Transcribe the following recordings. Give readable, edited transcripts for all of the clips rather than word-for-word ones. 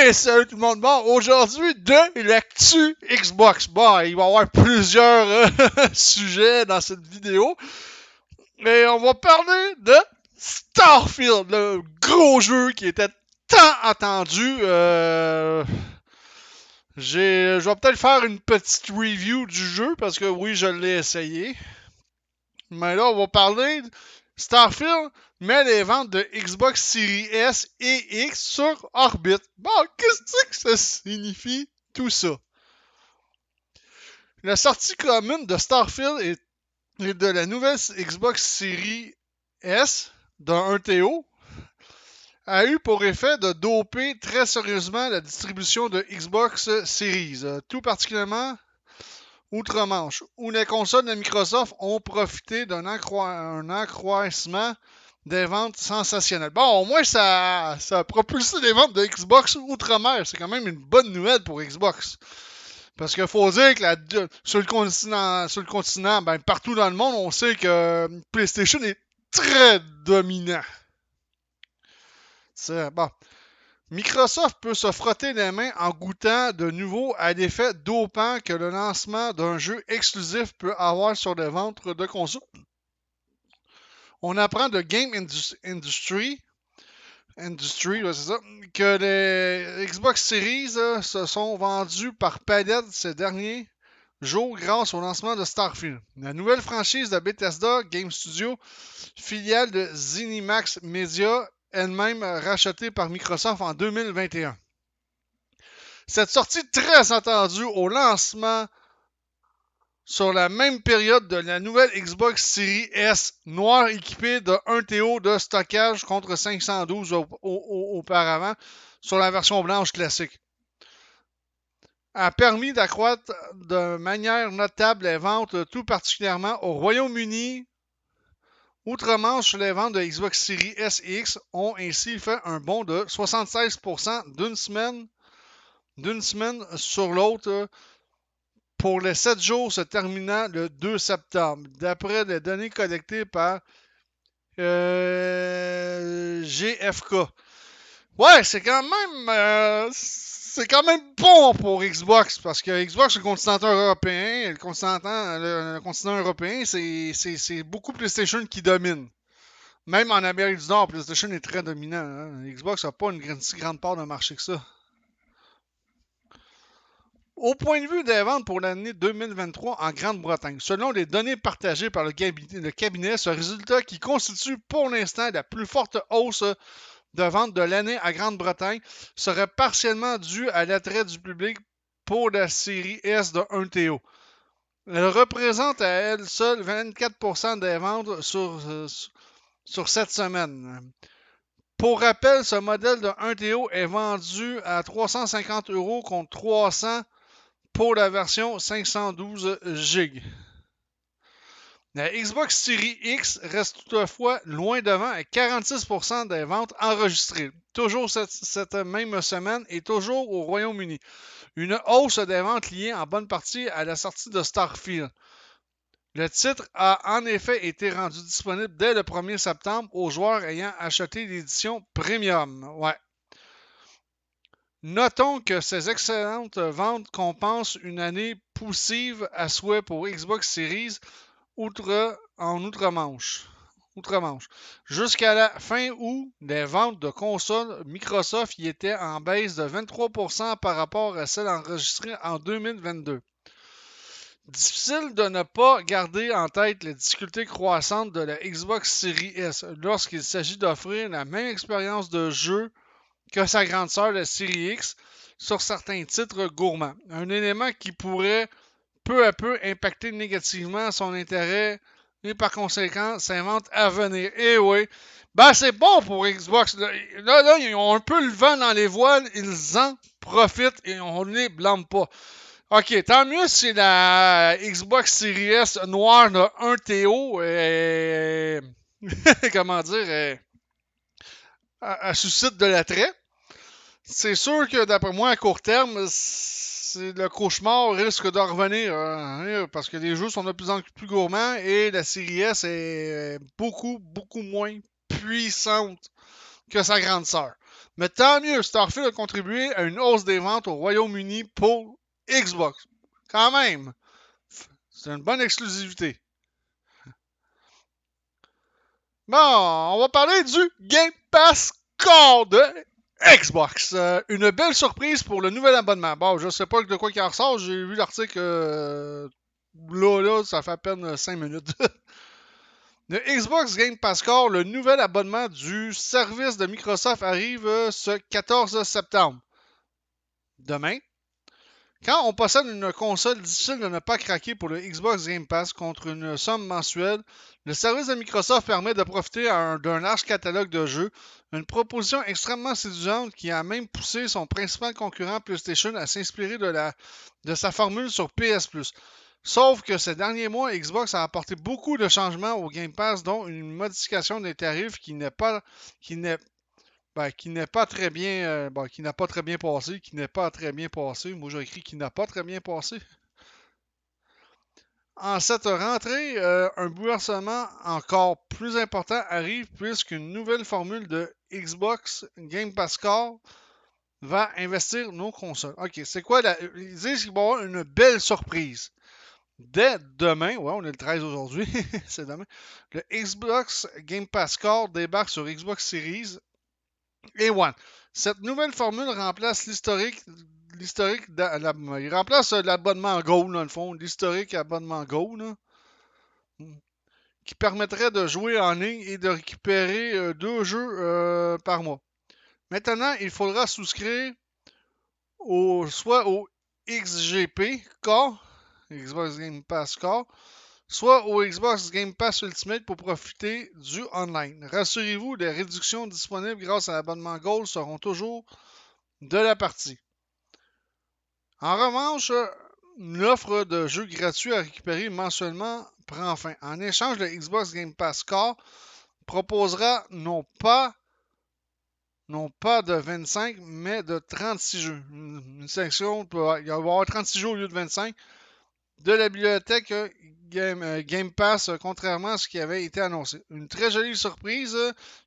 Hey, salut tout le monde. Bon, aujourd'hui, de l'actu Xbox. Bon, il va y avoir plusieurs sujets dans cette vidéo. Mais on va parler de Starfield, le gros jeu qui était tant attendu. Je vais peut-être faire une petite review du jeu parce que oui, je l'ai essayé. Mais là, on va parler de Starfield met les ventes de Xbox Series S et X sur orbite. Bon, qu'est-ce que ça signifie tout ça? La sortie commune de Starfield et de la nouvelle Xbox Series S d'un 1TO a eu pour effet de doper très sérieusement la distribution de Xbox Series, tout particulièrement outre-Manche, où les consoles de Microsoft ont profité d'un accroissement des ventes sensationnelles. Bon, au moins, ça a propulsé les ventes de Xbox outre-mer. C'est quand même une bonne nouvelle pour Xbox. Parce qu'il faut dire que sur le continent, ben, partout dans le monde, on sait que PlayStation est très dominant. C'est bon. Microsoft peut se frotter les mains en goûtant de nouveau à l'effet dopant que le lancement d'un jeu exclusif peut avoir sur les ventes de consoles. On apprend de Game Industry, ouais, c'est ça, que les Xbox Series se sont vendus par palette ces derniers jours grâce au lancement de Starfield. La nouvelle franchise de Bethesda Game Studio, filiale de ZeniMax Media, elle-même rachetée par Microsoft en 2021. Cette sortie très attendue au lancement sur la même période de la nouvelle Xbox Series S noire équipée de 1 TO de stockage contre 512 auparavant sur la version blanche classique a permis d'accroître de manière notable les ventes, tout particulièrement au Royaume-Uni. Outre-Manche, les ventes de Xbox Series S et X ont ainsi fait un bond de 76% d'une semaine sur l'autre pour les 7 jours se terminant le 2 septembre, d'après les données collectées par GFK. Ouais, c'est quand même bon pour Xbox, parce que Xbox, le continent européen, le continent européen, c'est beaucoup PlayStation qui domine. Même en Amérique du Nord, PlayStation est très dominant. Hein. Xbox n'a pas une si grande part de marché que ça. Au point de vue des ventes pour l'année 2023 en Grande-Bretagne, selon les données partagées par le cabinet, ce résultat qui constitue pour l'instant la plus forte hausse de vente de l'année à Grande-Bretagne serait partiellement dû à l'attrait du public pour la série S de 1 TO. Elle représente à elle seule 24% des ventes sur cette semaine. Pour rappel, ce modèle de 1 TO est vendu à 350 € contre 300 pour la version 512 GB. La Xbox Series X reste toutefois loin devant à 46% des ventes enregistrées, toujours cette même semaine et toujours au Royaume-Uni. Une hausse des ventes liée en bonne partie à la sortie de Starfield. Le titre a en effet été rendu disponible dès le 1er septembre aux joueurs ayant acheté l'édition Premium. Ouais. Notons que ces excellentes ventes compensent une année poussive à souhait pour Xbox Series en outre-Manche. Jusqu'à la fin août, les ventes de consoles Microsoft y étaient en baisse de 23% par rapport à celles enregistrées en 2022. Difficile de ne pas garder en tête les difficultés croissantes de la Xbox Series S lorsqu'il s'agit d'offrir la même expérience de jeu que sa grande sœur, la Series X, sur certains titres gourmands. Un élément qui pourrait peu à peu impacter négativement son intérêt et par conséquent ses ventes à venir. Et oui, ben c'est bon pour Xbox. Là, ils ont un peu le vent dans les voiles, ils en profitent et on ne les blâme pas. Ok, tant mieux si la Xbox Series S noire de 1 TO comment dire, elle suscite de l'attrait. C'est sûr que d'après moi, à court terme, le cauchemar risque de revenir parce que les jeux sont de plus en plus gourmands et la série S est beaucoup, beaucoup moins puissante que sa grande sœur. Mais tant mieux, Starfield a contribué à une hausse des ventes au Royaume-Uni pour Xbox. Quand même, c'est une bonne exclusivité. Bon, on va parler du Game Pass Core de Xbox. Une belle surprise pour le nouvel abonnement. Bon, je sais pas de quoi il en ressort. J'ai vu l'article là, ça fait à peine 5 minutes. Le Xbox Game Pass Core, le nouvel abonnement du service de Microsoft arrive ce 14 septembre. Demain. Quand on possède une console, difficile de ne pas craquer pour le Xbox Game Pass contre une somme mensuelle, le service de Microsoft permet de profiter d'un large catalogue de jeux, une proposition extrêmement séduisante qui a même poussé son principal concurrent PlayStation à s'inspirer de sa formule sur PS Plus. Sauf que ces derniers mois, Xbox a apporté beaucoup de changements au Game Pass, dont une modification des tarifs qui n'est qui n'est pas très bien, qui n'a pas très bien passé, qui n'est pas très bien passé. Moi, j'ai écrit qui n'a pas très bien passé. En cette rentrée, un bouleversement encore plus important arrive puisqu'une nouvelle formule de Xbox Game Pass Core va investir nos consoles. OK, c'est quoi ils disent qu'il va y avoir une belle surprise. Dès demain, ouais, on est le 13 aujourd'hui, c'est demain, le Xbox Game Pass Core débarque sur Xbox Series et One. Cette nouvelle formule remplace l'historique. Il remplace l'abonnement Go, dans le fond, l'historique abonnement Go, là, qui permettrait de jouer en ligne et de récupérer 2 jeux par mois. Maintenant, il faudra souscrire soit au XGP Core, Xbox Game Pass Core, soit au Xbox Game Pass Ultimate pour profiter du online. Rassurez-vous, les réductions disponibles grâce à l'abonnement Gold seront toujours de la partie. En revanche, l'offre de jeux gratuits à récupérer mensuellement prend fin. En échange, le Xbox Game Pass Core proposera non pas de 25, mais de 36 jeux. Une section, il va y avoir 36 jeux au lieu de 25 de la bibliothèque Game Pass, contrairement à ce qui avait été annoncé. Une très jolie surprise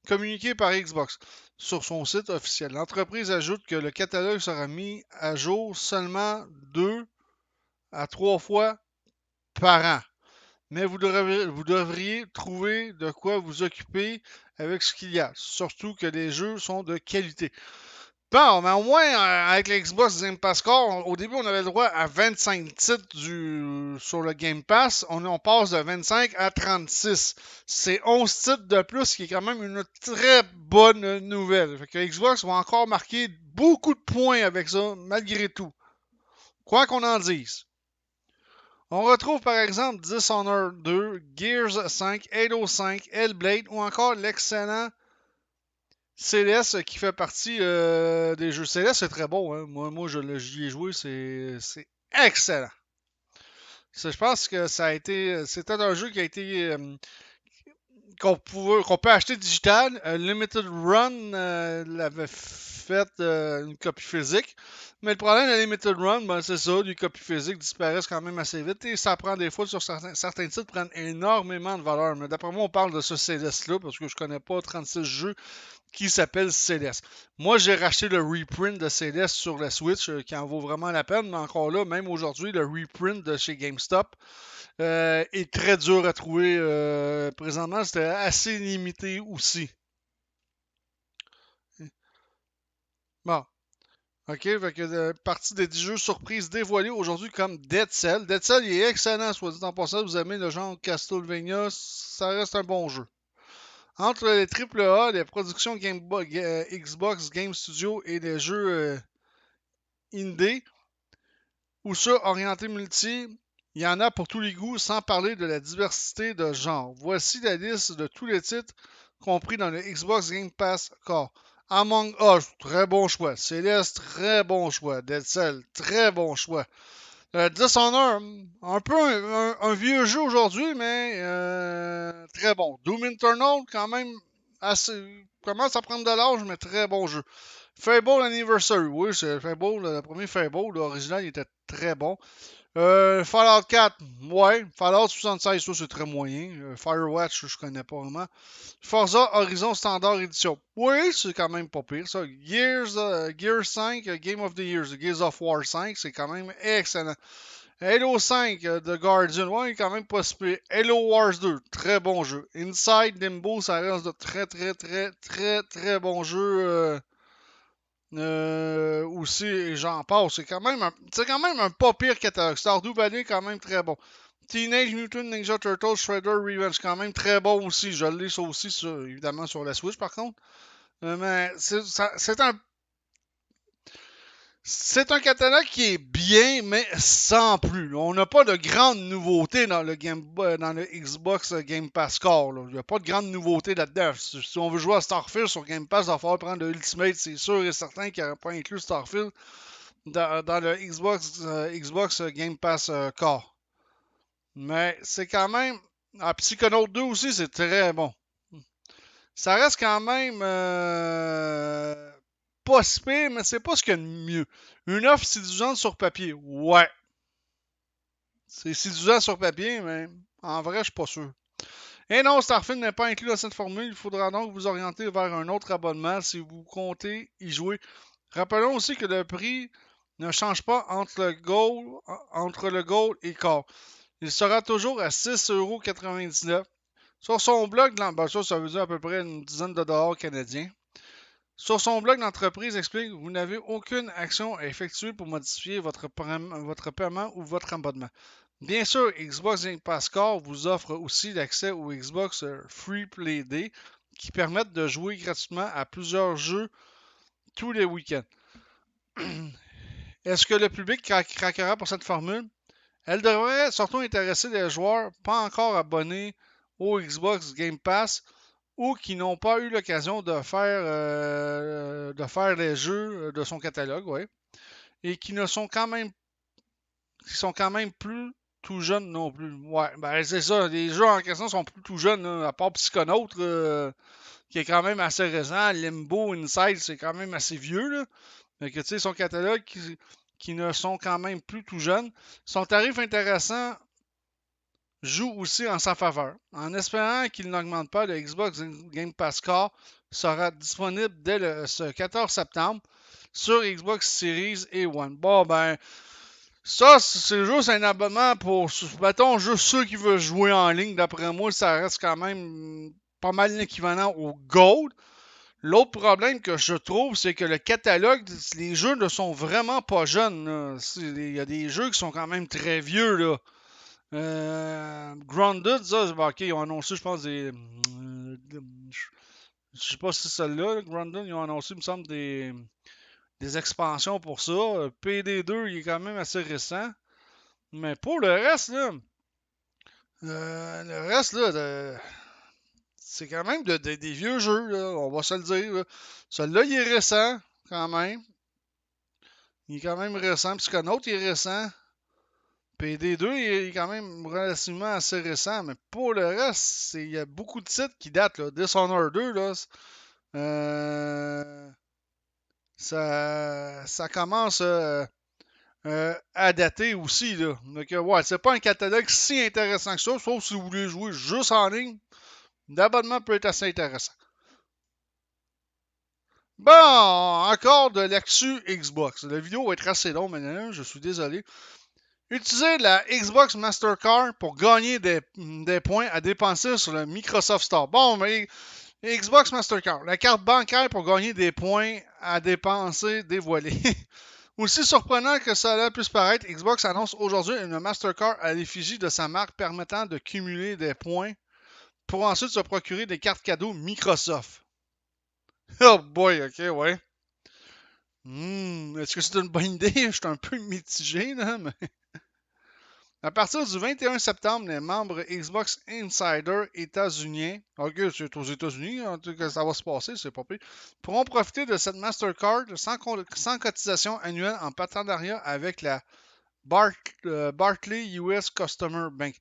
communiquée par Xbox sur son site officiel. L'entreprise ajoute que le catalogue sera mis à jour seulement 2 à 3 fois par an. Mais vous devriez trouver de quoi vous occuper avec ce qu'il y a. Surtout que les jeux sont de qualité. Bon, mais au moins, avec le Xbox Game Pass Core, au début, on avait le droit à 25 titres sur le Game Pass. On passe de 25 à 36. C'est 11 titres de plus, ce qui est quand même une très bonne nouvelle. Fait que Xbox va encore marquer beaucoup de points avec ça, malgré tout. Quoi qu'on en dise. On retrouve par exemple Dishonored 2, Gears 5, Halo 5, Hellblade ou encore l'excellent Céleste qui fait partie des jeux. Céleste, c'est très bon. Hein. Moi j'y ai joué, c'est excellent. Je pense que c'était un jeu qui a été qu'on peut acheter digital. Limited Run l'avait fait une copie physique. Mais le problème de Limited Run, ben, c'est ça, les copies physiques disparaissent quand même assez vite et ça prend des fois sur certains titres prennent énormément de valeur. Mais d'après moi, on parle de ce Céleste-là parce que je connais pas 36 jeux qui s'appelle Céleste. Moi, j'ai racheté le reprint de Céleste sur la Switch qui en vaut vraiment la peine, mais encore là, même aujourd'hui, le reprint de chez GameStop est très dur à trouver présentement. C'était assez limité aussi. Bon. OK, fait que partie des 10 jeux surprises dévoilés aujourd'hui comme Dead Cell. Dead Cell, il est excellent, soit dit en passant. Vous aimez le genre Castlevania, ça reste un bon jeu. Entre les AAA, les productions Xbox Game Studio et les jeux indie ou ceux orientés multi, il y en a pour tous les goûts, sans parler de la diversité de genres. Voici la liste de tous les titres compris dans le Xbox Game Pass Core. Among Us, très bon choix. Celeste, très bon choix. Dead Cell, très bon choix. Dishonored, un peu un vieux jeu aujourd'hui, mais très bon. Doom Eternal, quand même, commence à prendre de l'âge, mais très bon jeu. Fable Anniversary, oui, c'est Fable, le premier Fable, l'original, il était très bon. Fallout 4, ouais. Fallout 76, ça c'est très moyen. Firewatch, je connais pas vraiment. Forza Horizon Standard Edition. Oui, c'est quand même pas pire ça. Gears 5, Game of the Year. Gears of War 5, c'est quand même excellent. Halo 5, The Guardian, ouais, quand même pas si pire. Halo Wars 2, très bon jeu. Inside Limbo, ça reste de très bon jeu. Aussi, j'en passe. C'est quand même un pas pire catalogue. Stardew Valley, quand même très bon. Teenage Mutant Ninja Turtles Shredder Revenge, quand même très bon aussi. Je l'ai ça aussi, évidemment, sur la Switch, par contre. Mais c'est un catalogue qui est bien, mais sans plus. On n'a pas de grandes nouveautés dans le Xbox Game Pass Core. Il n'y a pas de grandes nouveautés là-dedans. Si on veut jouer à Starfield sur Game Pass, il va falloir prendre le Ultimate. C'est sûr et certain qu'il n'y pas inclus Starfield dans le Xbox Game Pass Core. Mais c'est quand même. Psychonaut 2 aussi, c'est très bon. Ça reste quand même pas si pire, mais c'est pas ce qu'il y a de mieux. Une offre séduisante sur papier, ouais. C'est séduisant sur papier, mais en vrai, je suis pas sûr. Et non, Starfield n'est pas inclus dans cette formule. Il faudra donc vous orienter vers un autre abonnement si vous comptez y jouer. Rappelons aussi que le prix ne change pas entre le Gold et Core. Il sera toujours à 6,99 €. Sur son blog, ça veut dire à peu près une dizaine de dollars canadiens. Sur son blog, l'entreprise explique que vous n'avez aucune action à effectuer pour modifier votre paiement ou votre abonnement. Bien sûr, Xbox Game Pass Core vous offre aussi l'accès au Xbox Free Play Day qui permettent de jouer gratuitement à plusieurs jeux tous les week-ends. Est-ce que le public craquera pour cette formule? Elle devrait surtout intéresser les joueurs pas encore abonnés au Xbox Game Pass ou qui n'ont pas eu l'occasion de faire les jeux de son catalogue, ouais, et qui sont quand même plus tout jeunes non plus. Ouais, ben c'est ça, les jeux en question sont plus tout jeunes, là, à part Psychonaut, qui est quand même assez récent, Limbo, Inside, c'est quand même assez vieux, là. Fait que, tu sais, son catalogue qui ne sont quand même plus tout jeunes. Son tarif intéressant joue aussi en sa faveur. En espérant qu'il n'augmente pas, le Xbox Game Pass Core sera disponible dès ce 14 septembre sur Xbox Series et One. Bon, ben, ça, c'est juste un abonnement pour, mettons, juste ceux qui veulent jouer en ligne. D'après moi, ça reste quand même pas mal l'équivalent au Gold. L'autre problème que je trouve, c'est que le catalogue, les jeux ne sont vraiment pas jeunes. Il y a des jeux qui sont quand même très vieux, là. Grounded, ça, ok, ils ont annoncé, je pense, je sais pas si c'est celle-là, Grounded, ils ont annoncé, il me semble, des expansions pour ça. PD2, il est quand même assez récent. Mais pour le reste, là, c'est quand même des vieux jeux, là, on va se le dire. Là. Celui-là, il est récent, quand même. Il est quand même récent. Psychonaut, il est récent. PD2 il est quand même relativement assez récent, mais pour le reste, il y a beaucoup de titres qui datent. Là. Dishonored 2, là, euh, ça commence à dater aussi. Là. Donc, ouais, c'est pas un catalogue si intéressant que ça, sauf si vous voulez jouer juste en ligne. L'abonnement peut être assez intéressant. Bon, encore de l'actu Xbox. La vidéo va être assez longue maintenant, je suis désolé. Utilisez la Xbox Mastercard pour gagner des points à dépenser sur le Microsoft Store. Bon, mais Xbox Mastercard, la carte bancaire pour gagner des points à dépenser dévoilée. Aussi surprenant que cela puisse paraître, Xbox annonce aujourd'hui une Mastercard à l'effigie de sa marque permettant de cumuler des points pour ensuite se procurer des cartes cadeaux Microsoft. Oh boy, ok, ouais. Est-ce que c'est une bonne idée? Je suis un peu mitigé, là, mais... À partir du 21 septembre, les membres Xbox Insider états-uniens, ok, c'est aux États-Unis, en tout cas, ça va se passer, c'est pas pire, pourront profiter de cette Mastercard sans cotisation annuelle en partenariat avec la Barclays US Customer Bank.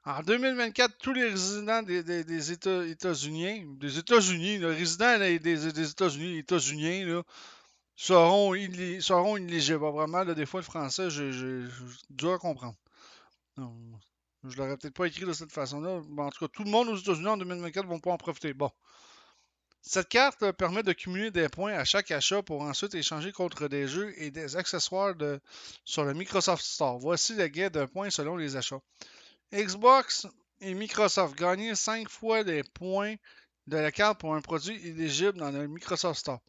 En 2024, tous les résidents des États-Unis, les résidents des États-Unis, États-Uniens, là, seront inéligibles. Vraiment, là, des fois, le français, j'ai dur à comprendre. Non, je l'aurais peut-être pas écrit de cette façon-là. Bon, en tout cas, tout le monde aux États-Unis en 2024 vont pas en profiter. Bon. Cette carte permet de cumuler des points à chaque achat pour ensuite échanger contre des jeux et des accessoires sur le Microsoft Store. Voici la guide de points selon les achats. Xbox et Microsoft gagnent 5 fois les points de la carte pour un produit éligible dans le Microsoft Store.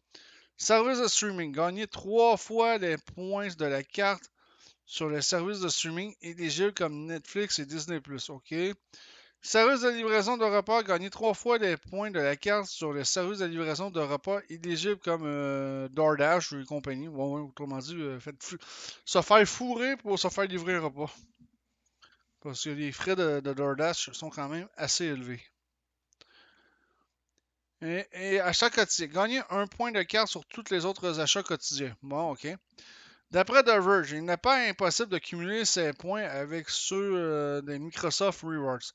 Service de streaming. Gagner 3 fois les points de la carte sur les services de streaming éligibles comme Netflix et Disney+. OK. Service de livraison de repas. Gagner 3 fois les points de la carte sur les services de livraison de repas éligibles comme DoorDash ou compagnie. Bon, autrement dit, se faire fourrer pour se faire livrer un repas. Parce que les frais de DoorDash sont quand même assez élevés. Et achat quotidien. Gagner un point de carte sur tous les autres achats quotidiens. Bon, OK. D'après The Verge, il n'est pas impossible de cumuler ces points avec ceux des Microsoft Rewards.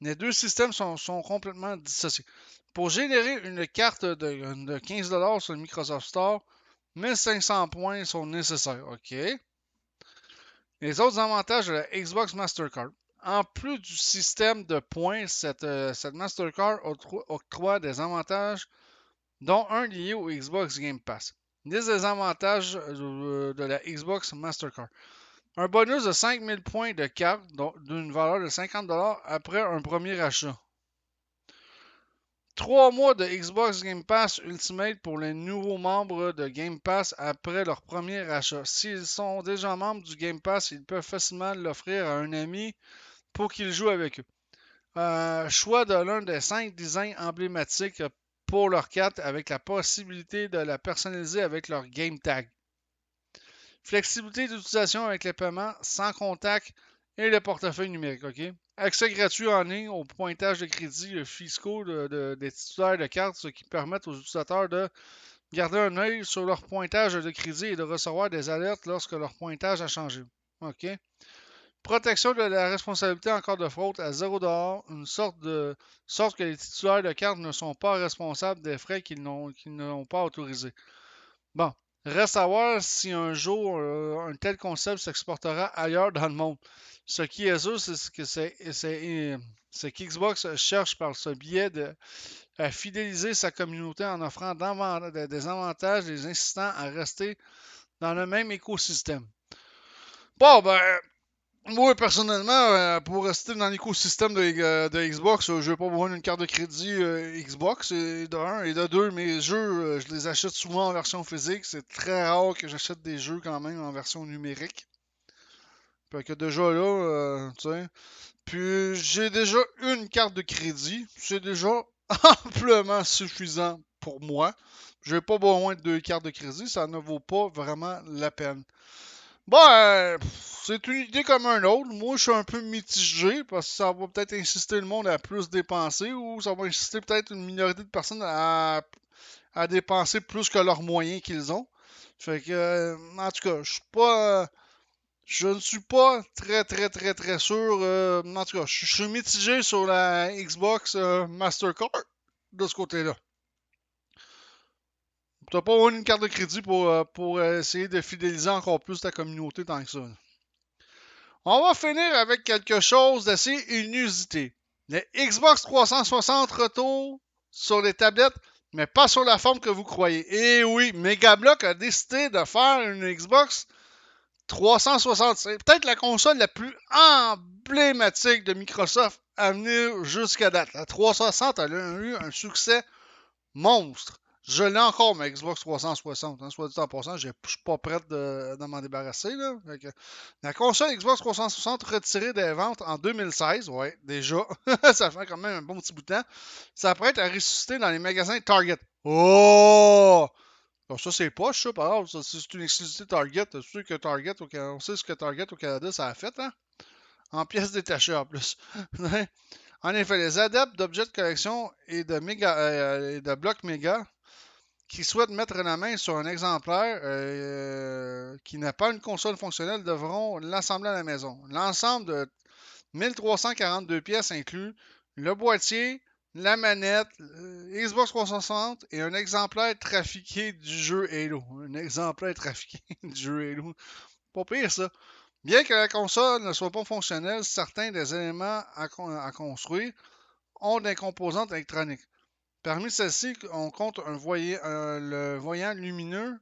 Les deux systèmes sont complètement dissociés. Pour générer une carte de 15$ sur le Microsoft Store, 1500 points sont nécessaires. OK. Les autres avantages de la Xbox Mastercard. En plus du système de points, cette Mastercard octroie des avantages, dont un lié au Xbox Game Pass. Liste des avantages de la Xbox Mastercard. Un bonus de 5000 points de carte d'une valeur de 50$ après un premier achat. 3 mois de Xbox Game Pass Ultimate pour les nouveaux membres de Game Pass après leur premier achat. S'ils sont déjà membres du Game Pass, ils peuvent facilement l'offrir à un ami pour qu'il joue avec eux. Choix de l'un des 5 designs emblématiques pour leur carte avec la possibilité de la personnaliser avec leur Game Tag. Flexibilité d'utilisation avec les paiements sans contact et le portefeuille numérique. OK? Accès gratuit en ligne au pointage de crédit fiscaux des titulaires de cartes, ce qui permet aux utilisateurs de garder un œil sur leur pointage de crédit et de recevoir des alertes lorsque leur pointage a changé. OK? Protection de la responsabilité en cas de fraude à 0$, une sorte que les titulaires de cartes ne sont pas responsables des frais qu'ils n'ont pas autorisés. Bon, reste à voir si un jour un tel concept s'exportera ailleurs dans le monde. Ce qui est sûr, c'est qu'Xbox cherche par ce biais à fidéliser sa communauté en offrant des avantages, les incitant à rester dans le même écosystème. Bon, ben, moi, personnellement, pour rester dans l'écosystème de Xbox, je n'ai pas besoin d'une carte de crédit Xbox, et de un. Et de deux, mes jeux, je les achète souvent en version physique. C'est très rare que j'achète des jeux quand même en version numérique. Fait que déjà là, tu sais. Puis j'ai déjà une carte de crédit. C'est déjà amplement suffisant pour moi. J'ai pas besoin de 2 cartes de crédit. Ça ne vaut pas vraiment la peine. Bon, c'est une idée comme un autre. Moi, je suis un peu mitigé parce que ça va peut-être inciter le monde à plus dépenser ou ça va inciter peut-être une minorité de personnes à dépenser plus que leurs moyens qu'ils ont. Fait que, en tout cas, je ne suis pas très, très, très, très sûr. En tout cas, je suis mitigé sur la Xbox Mastercard de ce côté-là. Tu n'as pas une carte de crédit pour essayer de fidéliser encore plus ta communauté tant que ça. On va finir avec quelque chose d'assez inusité. Le Xbox 360 retour sur les tablettes, mais pas sur la forme que vous croyez. Et oui, Megablock a décidé de faire une Xbox 360. C'est peut-être la console la plus emblématique de Microsoft à venir jusqu'à date. La 360 a eu un succès monstre. Je l'ai encore, ma Xbox 360. Hein, soit dit en passant, je suis pas prête de m'en débarrasser. Là. La console Xbox 360 retirée des ventes en 2016, ouais, déjà, ça fait quand même un bon petit bout de temps, ça prête à ressusciter dans les magasins Target. Oh! Alors ça, c'est poche, ça, par exemple. C'est une exclusivité Target. C'est sûr que Target, on sait ce que Target au Canada, ça a fait, hein? En pièces détachées, en plus. En effet, les adeptes d'objets de collection et de blocs méga qui souhaitent mettre la main sur un exemplaire qui n'a pas une console fonctionnelle devront l'assembler à la maison. L'ensemble de 1342 pièces inclut le boîtier, la manette, Xbox 360 et un exemplaire trafiqué du jeu Halo. Un exemplaire trafiqué du jeu Halo. Pas pire ça. Bien que la console ne soit pas fonctionnelle, certains des éléments à construire ont des composantes électroniques. Parmi celles-ci, on compte le voyant lumineux,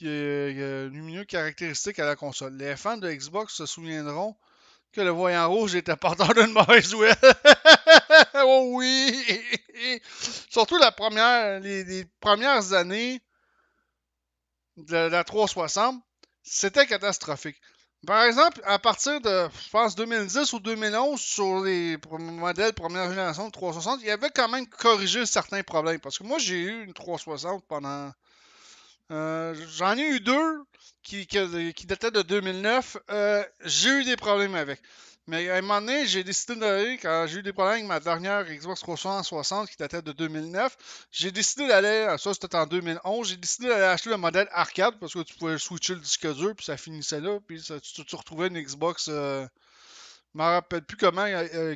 lumineux caractéristique à la console. Les fans de Xbox se souviendront que le voyant rouge était porteur d'une mauvaise nouvelle. Oh oui! Surtout les premières années de la 360, c'était catastrophique. Par exemple, à partir de, je pense, 2010 ou 2011, sur les modèles première génération de 360, il y avait quand même corrigé certains problèmes. Parce que moi, j'ai eu une 360 pendant... j'en ai eu deux qui dataient de 2009. J'ai eu des problèmes avec. Mais à un moment donné, j'ai décidé d'aller, quand j'ai eu des problèmes avec ma dernière Xbox 360 qui datait de 2009, j'ai décidé d'aller, ça c'était en 2011, j'ai décidé d'aller acheter le modèle arcade parce que tu pouvais switcher le disque dur puis ça finissait là, puis tu retrouvais une Xbox, je me rappelle plus comment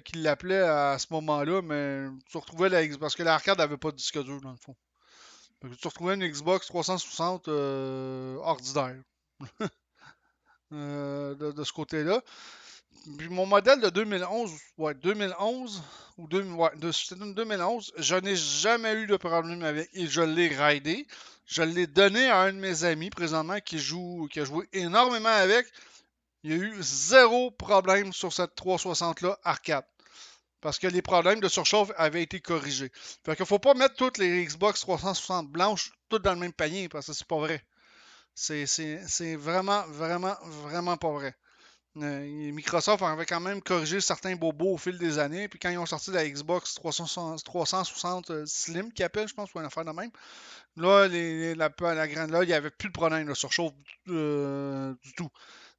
qu'il l'appelait à ce moment-là, mais tu retrouvais la Xbox, parce que l'arcade n'avait pas de disque dur dans le fond. Donc, tu retrouvais une Xbox 360 ordinaire de ce côté-là. Puis mon modèle de 2011, ouais, 2011 ou c'était une 2011, je n'ai jamais eu de problème avec et je l'ai raidé. Je l'ai donné à un de mes amis présentement qui a joué énormément avec. Il y a eu zéro problème sur cette 360-là arcade. Parce que les problèmes de surchauffe avaient été corrigés. Fait qu'il faut pas mettre toutes les Xbox 360 blanches toutes dans le même panier parce que c'est pas vrai. C'est vraiment, vraiment, vraiment pas vrai. Microsoft avait quand même corrigé certains bobos au fil des années. Puis quand ils ont sorti la Xbox 360 Slim, qui appelle, je pense, ou une affaire de même, là, la grande, là, il n'y avait plus de problème de surchauffe du tout.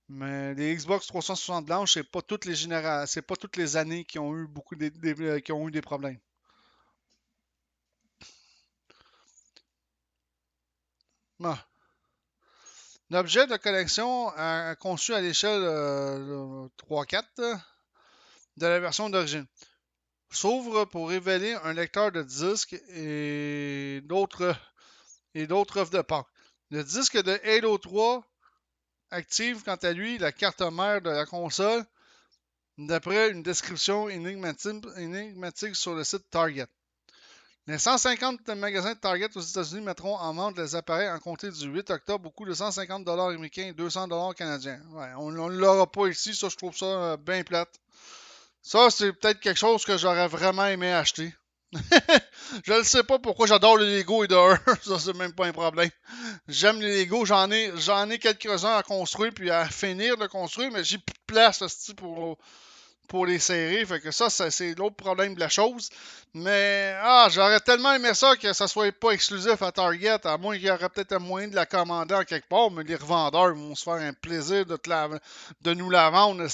Mais les Xbox 360 blanches, c'est pas toutes les années qui ont eu qui ont eu des problèmes. Bon. L'objet de collection conçu à l'échelle 3-4 de la version d'origine s'ouvre pour révéler un lecteur de disques et d'autres offres de Pâques. Le disque de Halo 3 active quant à lui la carte mère de la console d'après une description énigmatique sur le site Target. Les 150 magasins de Target aux États-Unis mettront en vente les appareils en compter du 8 octobre au coût de 150 $ américains et 200 $ canadiens. Ouais, on ne l'aura pas ici, ça je trouve ça bien plate. Ça, c'est peut-être quelque chose que j'aurais vraiment aimé acheter. Je ne sais pas pourquoi j'adore les Lego et de ça c'est même pas un problème. J'aime les Lego, j'en ai quelques-uns à construire puis à finir de construire, mais j'ai plus de place pour les serrer. Fait que ça c'est l'autre problème de la chose. Mais j'aurais tellement aimé ça que ça soit pas exclusif à Target, à moins qu'il y aurait peut-être un moyen de la commander en quelque part, mais les revendeurs vont se faire un plaisir de nous la vendre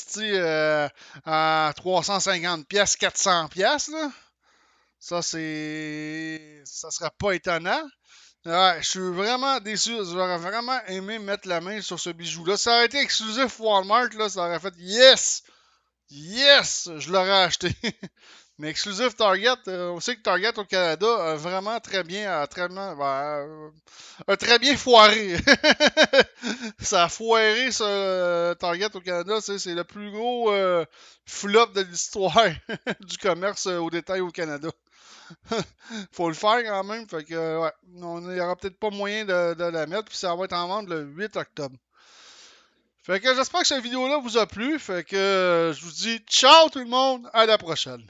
à 350 pièces, 400 pièces là. Ça serait pas étonnant. Ouais, je suis vraiment déçu. J'aurais vraiment aimé mettre la main sur ce bijou-là. Ça aurait été exclusif Walmart, là, ça aurait fait yes! Yes! Je l'aurais acheté. Mais exclusif Target, on sait que Target au Canada a vraiment très bien, a très bien foiré. Ça a foiré ce Target au Canada, c'est le plus gros flop de l'histoire du commerce au détail au Canada. Faut le faire quand même, fait que ouais, il n'y aura peut-être pas moyen de la mettre, puis ça va être en vente le 8 octobre. Fait que j'espère que cette vidéo-là vous a plu, fait que je vous dis ciao tout le monde, à la prochaine.